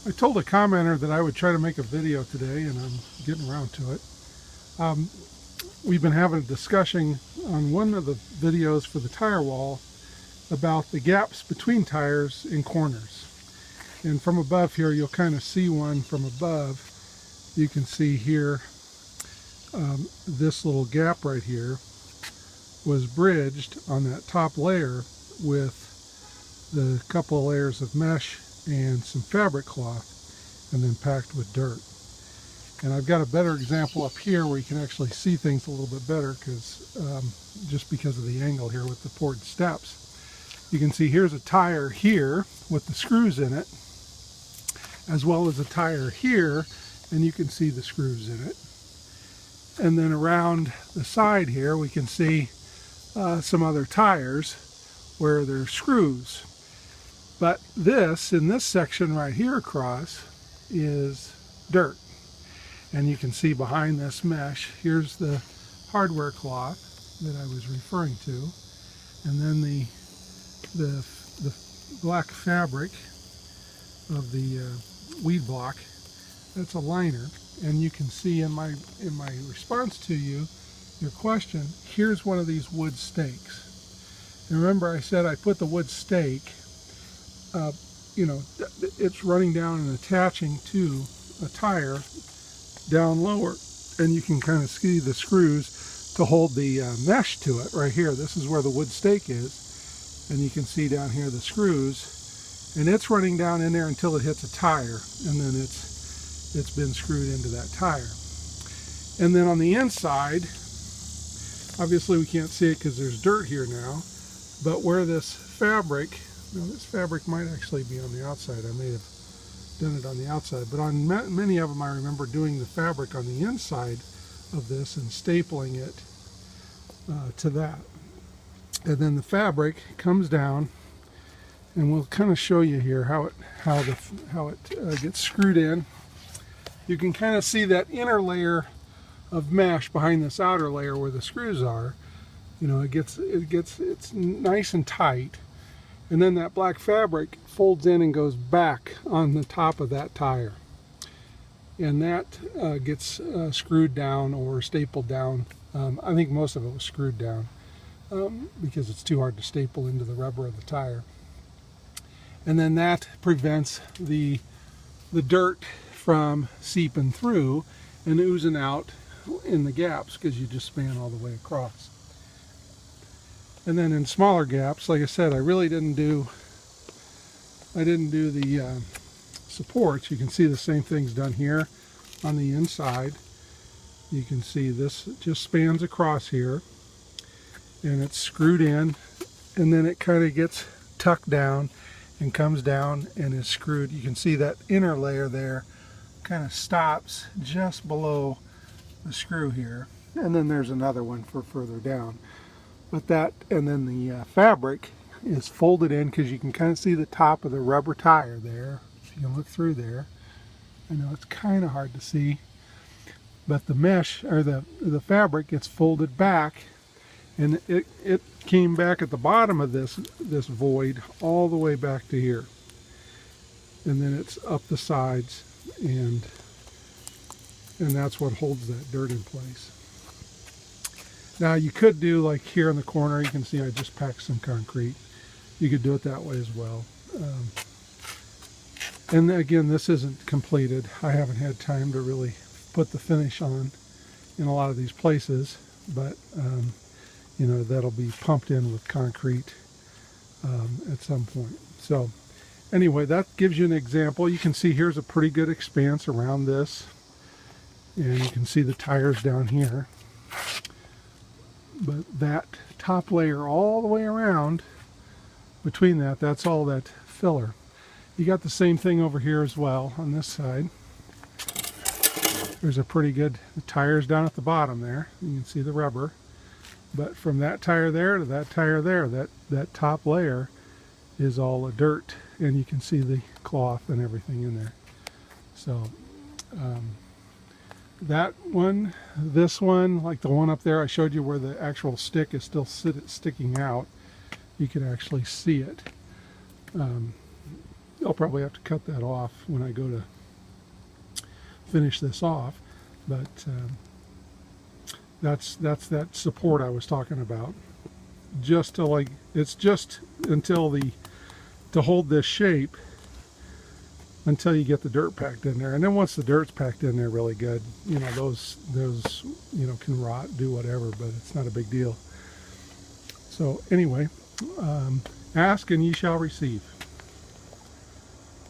I told a commenter that I would try to make a video today, and I'm getting around to it. We've been having a discussion on one of the videos for the tire wall about the gaps between tires in corners. And from above here, you'll kind of see one from above. You can see here, this little gap right here was bridged on that top layer with the couple of layers of mesh and some fabric cloth, and then packed with dirt. And I've got a better example up here where you can actually see things a little bit better, because just because of the angle here with the poured steps. You can see here's a tire here with the screws in it, as well as a tire here, and you can see the screws in it. And then around the side here we can see some other tires where there's screws. But this, in this section right here across, is dirt. And you can see behind this mesh, here's the hardware cloth that I was referring to. And then the black fabric of the weed block, that's a liner. And you can see in my response to your question, here's one of these wood stakes. And remember I said I put the wood stake, it's running down and attaching to a tire down lower, and you can kind of see the screws to hold the mesh to it right here. This is where the wood stake is, and you can see down here the screws, and it's running down in there until it hits a tire, and then it's been screwed into that tire. And then on the inside, obviously we can't see it because there's dirt here now, but where this fabric, this fabric might actually be on the outside. I may have done it on the outside, but on many of them I remember doing the fabric on the inside of this and stapling it to that. And then the fabric comes down, and we'll kind of show you here how it gets screwed in. You can kind of see that inner layer of mesh behind this outer layer where the screws are. It's nice and tight. And then that black fabric folds in and goes back on the top of that tire. And that gets screwed down or stapled down. I think most of it was screwed down because it's too hard to staple into the rubber of the tire. And then that prevents the dirt from seeping through and oozing out in the gaps, because you just span all the way across. And then in smaller gaps, like I said, I didn't do the supports. You can see the same thing's done here on the inside. You can see this just spans across here, and it's screwed in, and then it kind of gets tucked down and comes down and is screwed. You can see that inner layer there kind of stops just below the screw here, and then there's another one for further down. But that, and then the fabric is folded in, because you can kind of see the top of the rubber tire there. If you can look through there, I know it's kind of hard to see, but the mesh, or the fabric, gets folded back, and it came back at the bottom of this void all the way back to here, and then it's up the sides, and that's what holds that dirt in place. Now you could do like here in the corner, you can see I just packed some concrete. You could do it that way as well. And again, this isn't completed. I haven't had time to really put the finish on in a lot of these places, but that'll be pumped in with concrete at some point. So anyway, that gives you an example. You can see here's a pretty good expanse around this, and you can see the tires down here. But that top layer all the way around between that's all that filler. You got the same thing over here as well on this side. There's a pretty good, the tires down at the bottom there. You can see the rubber. But from that tire there to that tire there, that top layer is all dirt, and you can see the cloth and everything in there. So that one, this one, like the one up there I showed you where the actual stick is still sticking out, you can actually see it. I'll probably have to cut that off when I go to finish this off, but that's that support I was talking about. Just to, like, it's just until to hold this shape until you get the dirt packed in there, and then once the dirt's packed in there really good, you know, those you know, can rot, do whatever, but it's not a big deal. So anyway, ask and ye shall receive.